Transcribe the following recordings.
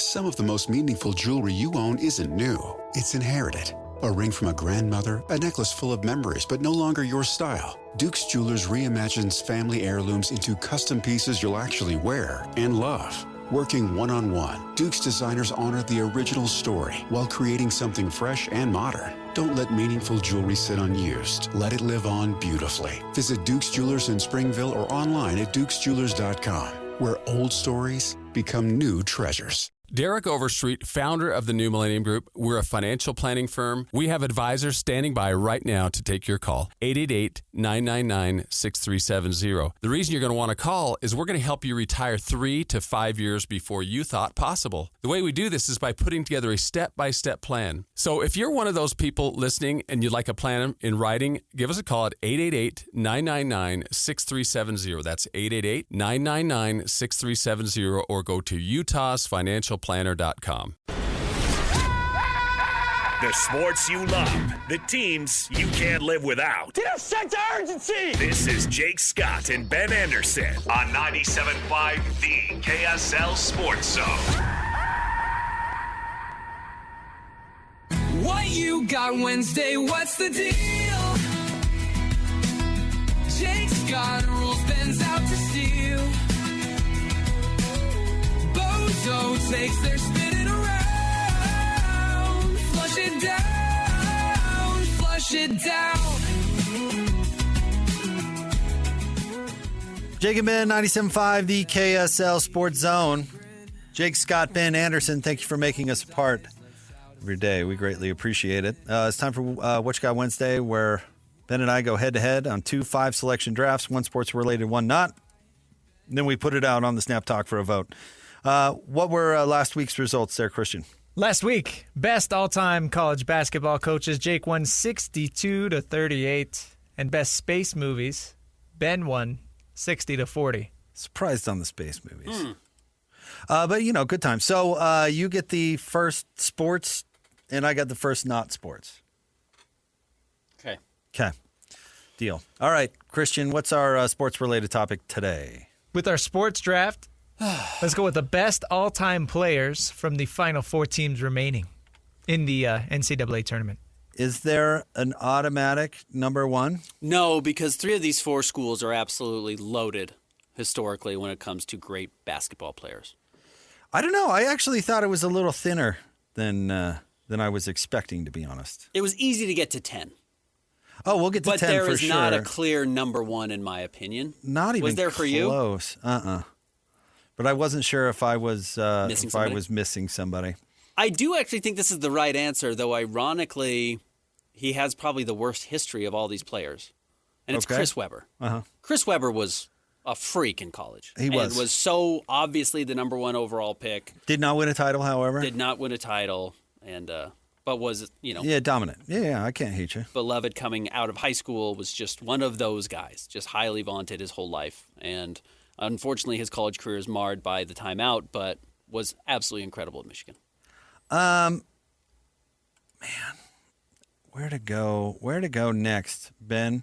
Some of the most meaningful jewelry you own isn't new. It's inherited. A ring from a grandmother, a necklace full of memories, but no longer your style. Duke's Jewelers reimagines family heirlooms into custom pieces you'll actually wear and love. Working one-on-one, Duke's designers honor the original story while creating something fresh and modern. Don't let meaningful jewelry sit unused. Let it live on beautifully. Visit Duke's Jewelers in Springville or online at dukesjewelers.com, where old stories become new treasures. Derek Overstreet, founder of the New Millennium Group. We're a financial planning firm. We have advisors standing by right now to take your call. 888-999-6370. The reason you're going to want to call is we're going to help you retire 3 to 5 years before you thought possible. The way we do this is by putting together a step-by-step plan. So if you're one of those people listening and you'd like a plan in writing, give us a call at 888-999-6370. That's 888-999-6370, or go to utahsfinancialplanner.com. The sports you love, the teams you can't live without. Get a sense of urgency! This is Jake Scott and Ben Anderson on 97.5 The KSL Sports Zone. What you got Wednesday? What's the deal? Jake Scott rules, Ben's out to steal. Bozo takes their spinning around. Flush it down, flush it down. Jake and Ben, 97.5, the KSL Sports Zone. Jake, Scott, Ben Anderson, thank you for making us a part of your day. We greatly appreciate it. It's time for What You Got Wednesday, where Ben and I go head-to-head on 2 5-selection drafts, one sports-related, one not. And then we put it out on the Snap Talk for a vote. What were last week's results there, Christian? Last week, best all-time college basketball coaches, Jake won 62-38, and best space movies, Ben won 60-40. Surprised on the space movies. But, you know, good time. So you get the first sports, and I got the first not sports. Okay. Deal. All right, Christian, what's our sports-related topic today? With our sports draft, let's go with the best all-time players from the final 4 teams remaining in the NCAA tournament. Is there an automatic number one? No, because 3 of these 4 schools are absolutely loaded historically when it comes to great basketball players. I don't know. I actually thought it was a little thinner than I was expecting, to be honest. It was easy to get to 10. Oh, we'll get to 10 for sure. But there is not a clear number one, in my opinion. Not even was there for you? Close. But I wasn't sure if I was missing somebody. I do actually think this is the right answer, though ironically, he has probably the worst history of all these players. And it's Chris Webber. Chris Webber was a freak in college. He was. And was so obviously the number 1 overall pick. Did not win a title, however. Did not win a title, and but was, Yeah, dominant. Yeah, I can't hate you. Beloved coming out of high school, was just one of those guys, just highly vaunted his whole life. And unfortunately, his college career is marred by the timeout, but was absolutely incredible at Michigan. Man, where to go? Where to go next, Ben?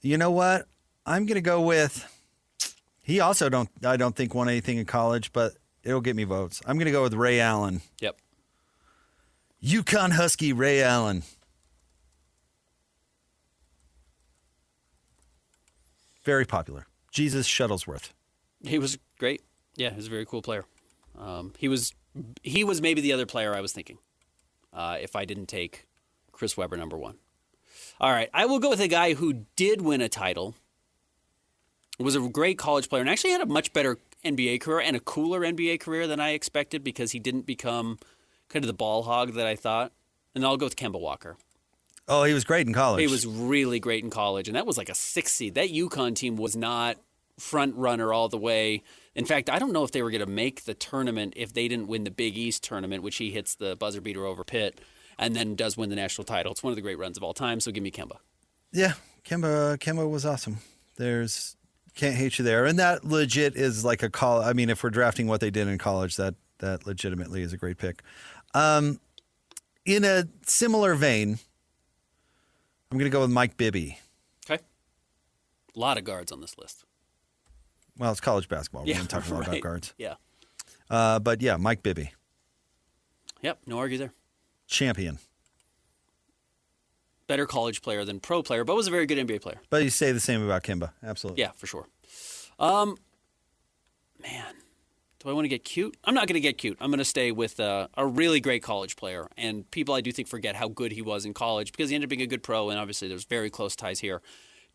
You know what? I'm going to go with. He also I don't think won anything in college, but it'll get me votes. I'm going to go with Ray Allen. Yep. UConn Husky Ray Allen. Very popular. Jesus Shuttlesworth. He was great. Yeah, he was a very cool player. He was maybe the other player I was thinking if I didn't take Chris Webber number 1. All right, I will go with a guy who did win a title, was a great college player, and actually had a much better NBA career and a cooler NBA career than I expected because he didn't become kind of the ball hog that I thought. And I'll go with Kemba Walker. Oh, he was great in college. He was really great in college, and that was like a 6 seed. That UConn team was not front runner all the way. In fact, I don't know if they were going to make the tournament if they didn't win the Big East tournament, which he hits the buzzer beater over Pitt and then does win the national title. It's one of the great runs of all time, so give me Kemba. Yeah, Kemba was awesome. Can't hate you there. And that legit is like a call. I mean, if we're drafting what they did in college, that legitimately is a great pick. In a similar vein, I'm going to go with Mike Bibby. Okay. A lot of guards on this list. Well, it's college basketball. Yeah, We're going to talk a lot about guards. Yeah. But yeah, Mike Bibby. Yep, no argue there. Champion. Better college player than pro player, but was a very good NBA player. But you say the same about Kimba. Absolutely. Yeah, for sure. Man, do I want to get cute? I'm not going to get cute. I'm going to stay with a really great college player. And people, I do think, forget how good he was in college because he ended up being a good pro, and obviously there's very close ties here.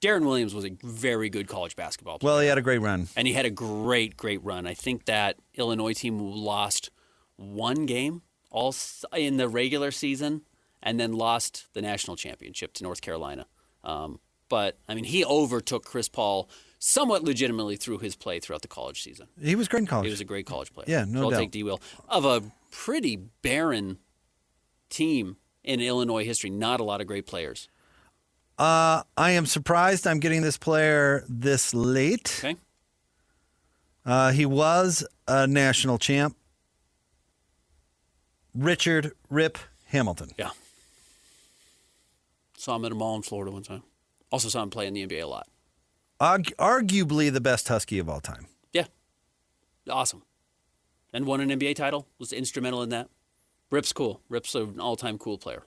Darren Williams was a very good college basketball player. Well, he had a great run. And he had a great run. I think that Illinois team lost one game all in the regular season and then lost the national championship to North Carolina. But, I mean, he overtook Chris Paul somewhat legitimately through his play throughout the college season. He was great in college. He was a great college player. Yeah, no so I'll doubt. take D-Will. Of a pretty barren team in Illinois history, not a lot of great players. I am surprised I'm getting this player this late. Okay. He was a national champ. Richard Rip Hamilton. Yeah. Saw him at a mall in Florida one time. Also saw him play in the NBA a lot. Arguably the best Husky of all time. Yeah. Awesome. And won an NBA title. Was instrumental in that. Rip's cool. Rip's an all-time cool player.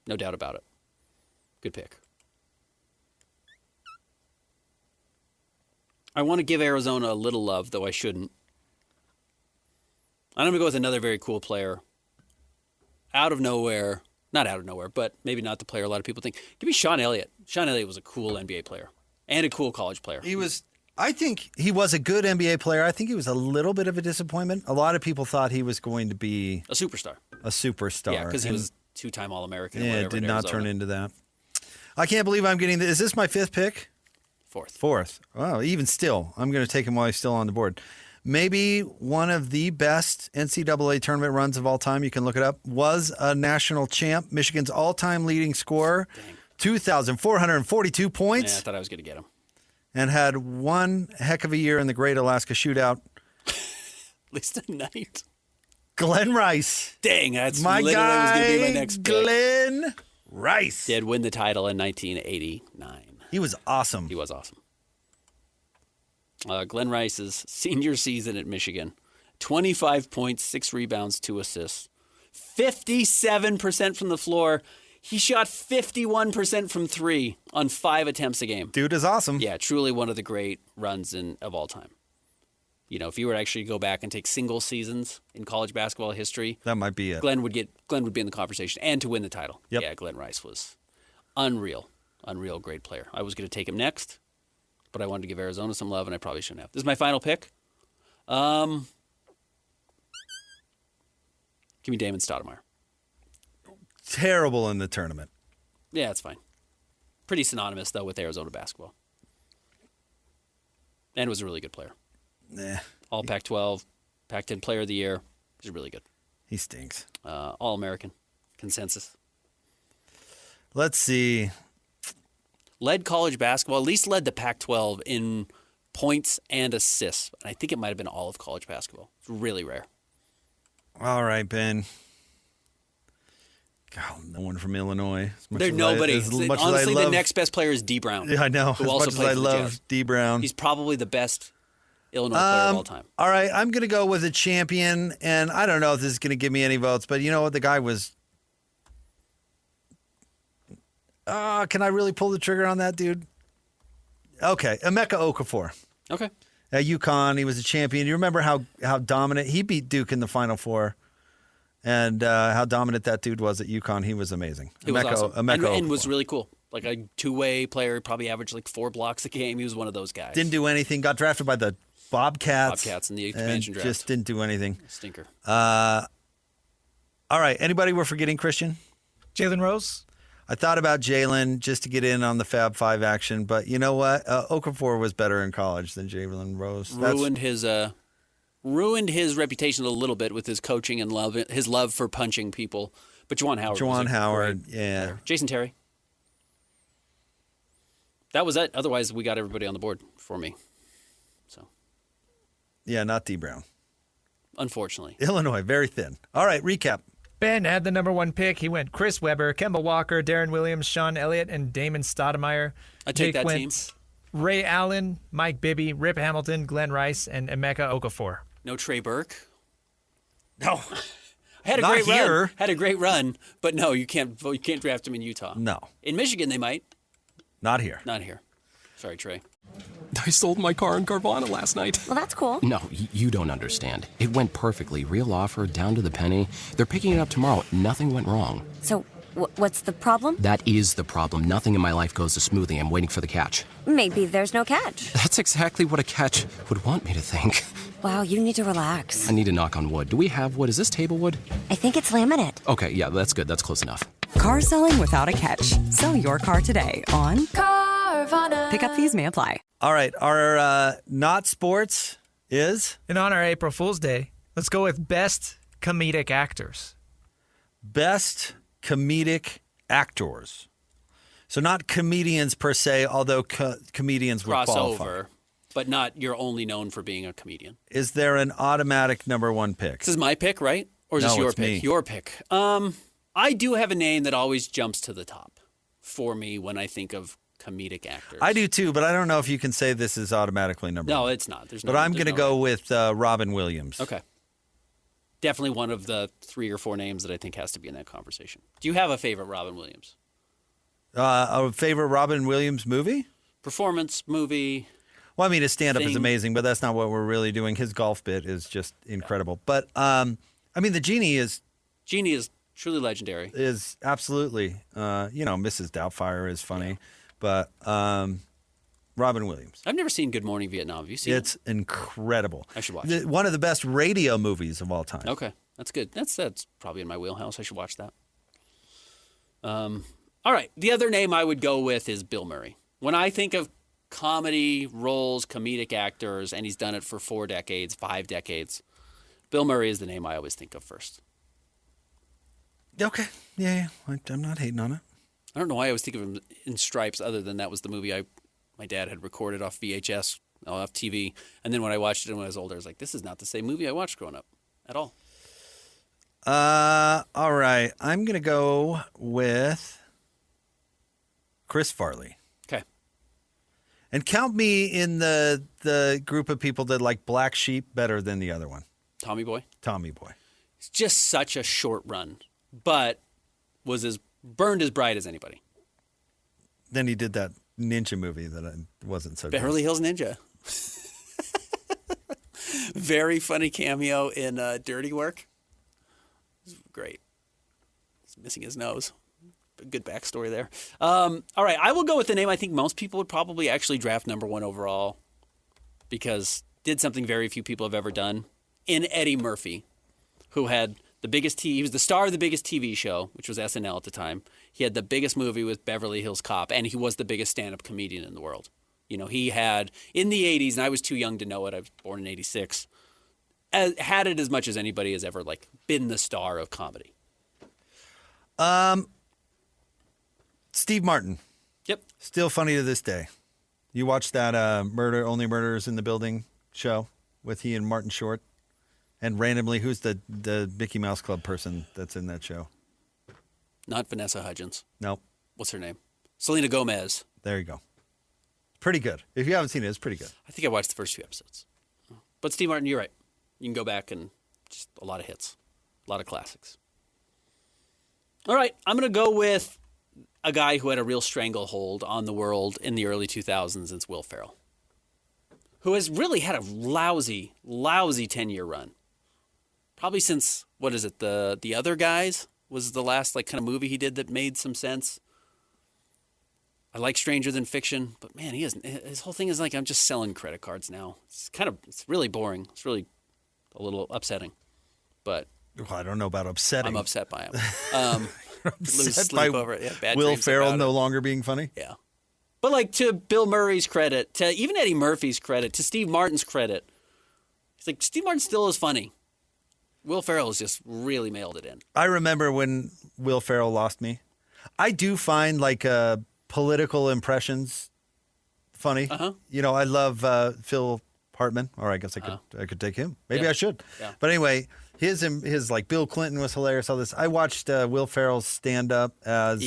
No doubt about it. Good pick. I want to give Arizona a little love, though I shouldn't. I'm going to go with another very cool player. Out of nowhere. Not out of nowhere, but maybe not the player a lot of people think. Give me Sean Elliott. Sean Elliott was a cool NBA player and a cool college player. I think he was a good NBA player. I think he was a little bit of a disappointment. A lot of people thought he was going to be A superstar. a superstar. Yeah, because he was two-time All-American. or Yeah, whatever it did at not Arizona. turn into that. I can't believe I'm getting this. Is this my fifth pick? Fourth. Wow, even still, I'm going to take him while he's still on the board. Maybe one of the best NCAA tournament runs of all time, you can look it up, was a national champ, Michigan's all-time leading scorer, 2,442 Yeah, I points, thought I was going to get him. and had one heck of a year in the Great Alaska Shootout. At least a night. Glenn Rice. Dang, that's My literally was going to be my guy, next pick. Glenn Rice. Did win the title in 1989. He was awesome. He was awesome. Glenn Rice's senior season at Michigan, 25 points, 6 rebounds, 2 assists, 57% from the floor. He shot 51% from 3 on 5 attempts a game. Dude is awesome. Yeah, truly one of the great runs of all time. You know, if you were to actually go back and take single seasons in college basketball history, That might be it. Glenn would be in the conversation and to win the title. Yep. Yeah, Glenn Rice was unreal, great player. I was going to take him next, but I wanted to give Arizona some love, and I probably shouldn't have. This is my final pick. Give me Damon Stoudemire. Terrible in the tournament. Yeah, it's fine. Pretty synonymous, though, with Arizona basketball. And was a really good player. Nah, All Pac-12, Pac-10 Player of the Year. He's really good. he stinks. All-American. Consensus. Let's see. Led college basketball, at least led the Pac-12 in points and assists. And I think it might have been all of college basketball. It's really rare. All right, Ben. God, no one from Illinois. There's nobody. Honestly, the love, next best player is D. Brown. Yeah, I know. Who As also much as played I for the love Jazz. D. Brown. He's probably the best Illinois player of all time. All right, I'm going to go with a champion, and I don't know if this is going to give me any votes, but you know what? The guy was. Can I really pull the trigger on that, dude? Okay, Emeka Okafor. Okay. At UConn, he was a champion. You remember how dominant he beat Duke in the Final Four, and how dominant that dude was at UConn. He was amazing. He was awesome. Emeka And was Okafor. really cool. Like a two-way player, probably averaged like 4 blocks a game. He was one of those guys. Didn't do anything. Got drafted by the Bobcats. In the and expansion draft. just didn't do anything. Stinker. All right. Anybody we're forgetting, Christian? Jalen Rose. I thought about Jalen just to get in on the Fab Five action, but you know what? Okafor was better in college than Jalen Rose. Ruined his reputation a little bit with his coaching and his love for punching people. But Juwan Howard. Juwan was a Howard, great yeah. player. Jason Terry. That was it. Otherwise, we got everybody on the board for me. So, Yeah, not D. Brown. unfortunately. Illinois, very thin. All right, recap. Ben had the number 1 pick. He went Chris Webber, Kemba Walker, Darren Williams, Sean Elliott, and Damon Stoudemire. I take that team. Ray Allen, Mike Bibby, Rip Hamilton, Glenn Rice, and Emeka Okafor. No Trey Burke. No. Had a Not great here. run. Had a great run, but no, you can't draft him in Utah. No, In Michigan, they might. not here. Not here. Sorry, Trey. I sold my car in Carvana last night. Well, that's cool. No, you don't understand. It went perfectly. Real offer, down to the penny. They're picking it up tomorrow. Nothing went wrong. So, what's the problem? That is the problem. Nothing in my life goes as smoothly. I'm waiting for the catch. Maybe there's no catch. That's exactly what a catch would want me to think. Wow, you need to relax. I need to knock on wood. Do we have wood? Is this table wood? I think it's laminate. Okay, yeah, that's good. That's close enough. Car selling without a catch. Sell your car today on Carvana. Pickup fees may apply. All right, our not sports is In honor of April Fool's Day, let's go with best comedic actors. best comedic actors. So not comedians per se, although comedians would qualify. Crossover, but not you're only known for being a comedian. Is there an automatic number one pick? This is my pick, right? Or is No, this your it's pick? me. Your pick. I do have a name that always jumps to the top for me when I think of comedic actors. I do too, but I don't know if you can say this is automatically number No, one. it's not. There's But no, I'm there's going to no go way. with Robin Williams. Okay. Definitely one of the 3 or 4 names that I think has to be in that conversation. Do you have a favorite Robin Williams? A favorite Robin Williams movie? Performance, movie? Well, I mean, his stand-up is Thing. amazing, but that's not what we're really doing. His golf bit is just incredible. But, I mean, the Genie is Genie is truly legendary. absolutely, Mrs. Doubtfire is funny. But Robin Williams. I've never seen Good Morning Vietnam. Have you seen It's incredible. I should watch it. One of the best radio movies of all time. Okay, that's good. That's probably in my wheelhouse. I should watch that. All right, the other name I would go with is Bill Murray. When I think of comedy roles, comedic actors, and he's done it for 4 decades, 5 decades, Bill Murray is the name I always think of first. Okay. Yeah. I'm not hating on it. I don't know why I always think of him in Stripes, other than that was the movie my dad had recorded off VHS, off TV. And then when I watched it when I was older, I was like, this is not the same movie I watched growing up at all. All right. I'm going to go with Chris Farley. Okay. And count me in the group of people that like Black Sheep better than the other one. Tommy Boy. Tommy Boy. It's just such a short run, but was as burned as bright as anybody. Then he did that ninja movie that wasn't so Beverly Hills Ninja. Very funny cameo in Dirty Work. Great. He's missing his nose. Good backstory there. All right, I will go with the name I think most people would probably actually draft number 1 overall because did something very few people have ever done in Eddie Murphy, who had the biggest he was the star of the biggest TV show, which was SNL at the time. He had the biggest movie with Beverly Hills Cop, and he was the biggest stand-up comedian in the world. You know, he had, in the 80s, and I was too young to know it, I was born in 86, had it as much as anybody has ever, been the star of comedy. Steve Martin. Yep. Still funny to this day. You watched that Only Murders in the Building show with he and Martin Short? And randomly, who's the Mickey Mouse Club person that's in that show? Not Vanessa Hudgens. Nope. What's her name? Selena Gomez. There you go. Pretty good. If you haven't seen it, it's pretty good. I think I watched the first few episodes. But Steve Martin, you're right. You can go back and just a lot of hits, a lot of classics. All right, I'm going to go with a guy who had a real stranglehold on the world in the early 2000s. It's Will Ferrell, who has really had a lousy 10-year run. Probably since, The Other Guys was the last kind of movie he did that made some sense. I like Stranger Than Fiction, but man, his whole thing is I'm just selling credit cards now. It's really boring. It's really a little upsetting, but Well, I don't know about upsetting. I'm upset by him. Lose Upset sleep by over it. Yeah, bad Will dreams Ferrell about no it. longer being funny? Yeah. But to Bill Murray's credit, to even Eddie Murphy's credit, to Steve Martin's credit, it's Steve Martin still is funny. Will Ferrell has just really mailed it in. I remember when Will Ferrell lost me. I do find political impressions funny. Uh-huh. I love Phil Hartman, or I guess I could take him. Maybe Yeah. I should. Yeah. But anyway, his Bill Clinton was hilarious. All this. I watched Will Ferrell's stand up as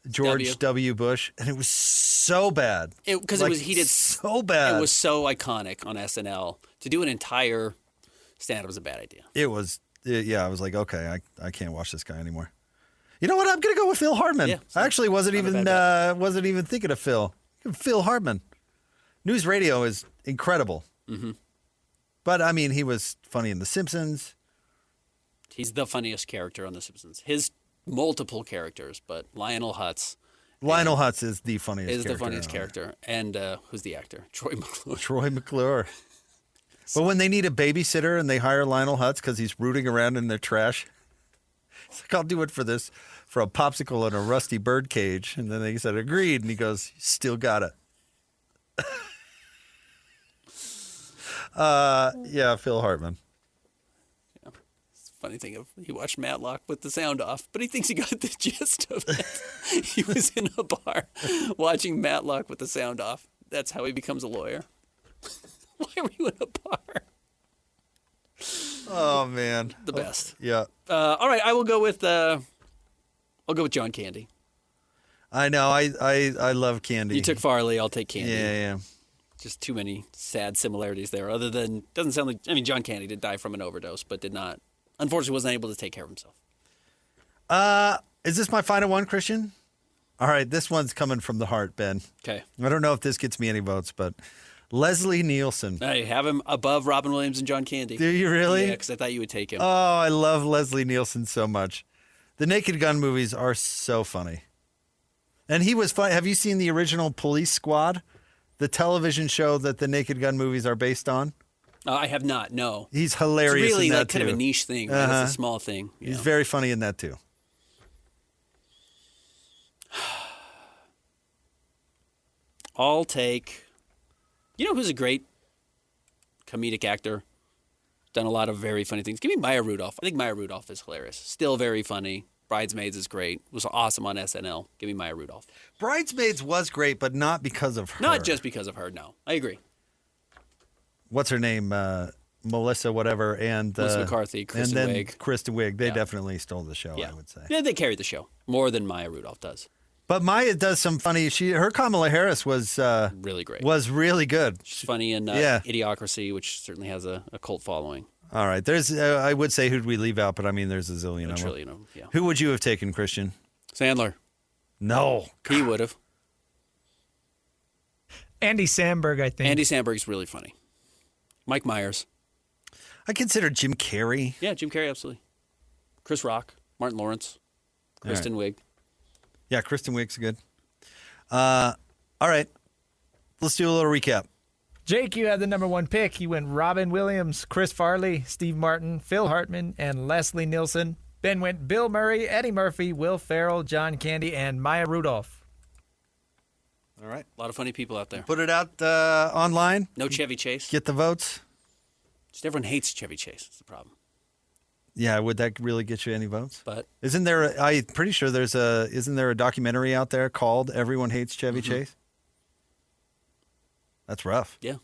George W. Bush, and it was so bad. Because he did so bad. It was so iconic on SNL. To do an entire stand-up was a bad idea. It was I was like, okay, I can't watch this guy anymore. You know what? I'm gonna go with Phil Hartman. Yeah, I actually wasn't even thinking of Phil. Phil Hartman. News radio is incredible. Mm-hmm. But I mean, he was funny in The Simpsons. He's the funniest character on The Simpsons. His multiple characters, but Lionel Hutz. Lionel Hutz is the funniest character. And who's the actor? Troy McClure. Troy McClure. But when they need a babysitter and they hire Lionel Hutz because he's rooting around in their trash, he's like, I'll do it for a popsicle and a rusty bird cage. And then they said, agreed. And he goes, still got it. Yeah, Phil Hartman. Yeah. It's a funny thing, he watched Matlock with the sound off, but he thinks he got the gist of it. He was in a bar watching Matlock with the sound off. That's how he becomes a lawyer. Why were you in a bar? Oh man, the best. Yeah. All right, I will go with. I'll go with John Candy. I know. I love Candy. You took Farley. I'll take Candy. Yeah. Just too many sad similarities there. Other than doesn't sound like. I mean, John Candy did die from an overdose, but did not. Unfortunately, wasn't able to take care of himself. Is this my final one, Christian? All right, this one's coming from the heart, Ben. Okay. I don't know if this gets me any votes, but Leslie Nielsen. I have him above Robin Williams and John Candy. Do you really? Yeah, because I thought you would take him. Oh, I love Leslie Nielsen so much. The Naked Gun movies are so funny. And he was fun. Have you seen the original Police Squad? The television show that the Naked Gun movies are based on? I have not, no. He's hilarious It's really in that like kind too. of a niche thing. Right? Uh-huh. It's a small thing. He's very funny in that too. I'll take... You know who's a great comedic actor? Done a lot of very funny things. Give me Maya Rudolph. I think Maya Rudolph is hilarious. Still very funny. Bridesmaids is great. Was awesome on SNL. Give me Maya Rudolph. Bridesmaids was great, but not because of her. Not just because of her, no. I agree. What's her name? Melissa whatever. And Melissa McCarthy, Kristen and then Wiig. Kristen Wiig. They definitely stole the show, Yeah. I would say. Yeah, they carried the show more than Maya Rudolph does. But Maya does some funny. Her Kamala Harris was really great. Was really good. She's funny in Idiocracy, which certainly has a cult following. All right. There's. I would say who'd we leave out, but I mean, there's a zillion of them. Trillion of them. Yeah. Who would you have taken, Christian? Sandler. No, he would have. Andy Samberg, I think. Andy Samberg's really funny. Mike Myers. I consider Jim Carrey. Yeah, Jim Carrey, absolutely. Chris Rock, Martin Lawrence, Kristen Wiig. Yeah, Kristen Wiig's good. All right. Let's do a little recap. Jake, you had the number one pick. You went Robin Williams, Chris Farley, Steve Martin, Phil Hartman, and Leslie Nielsen. Ben went Bill Murray, Eddie Murphy, Will Ferrell, John Candy, and Maya Rudolph. All right. A lot of funny people out there. Put it out online. No Chevy Chase. Get the votes. Just everyone hates Chevy Chase. That's the problem. Yeah, would that really get you any votes? But isn't there? I'm pretty sure isn't there a documentary out there called "Everyone Hates Chevy Chase"? That's rough. Yeah,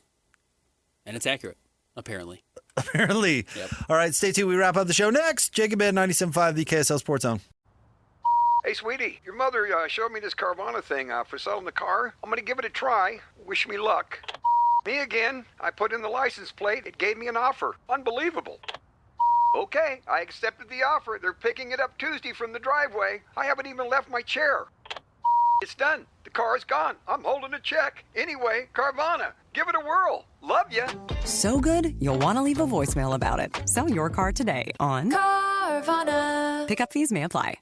and it's accurate, apparently. Apparently. Yep. All right, stay tuned. We wrap up the show next. Jacob Ed, 97.5, the KSL Sports Zone. Hey, sweetie, your mother showed me this Carvana thing for selling the car. I'm going to give it a try. Wish me luck. Me again. I put in the license plate. It gave me an offer. Unbelievable. Okay, I accepted the offer. They're picking it up Tuesday from the driveway. I haven't even left my chair. It's done. The car is gone. I'm holding a check. Anyway, Carvana, give it a whirl. Love ya. So good, you'll want to leave a voicemail about it. Sell your car today on Carvana. Pickup fees may apply.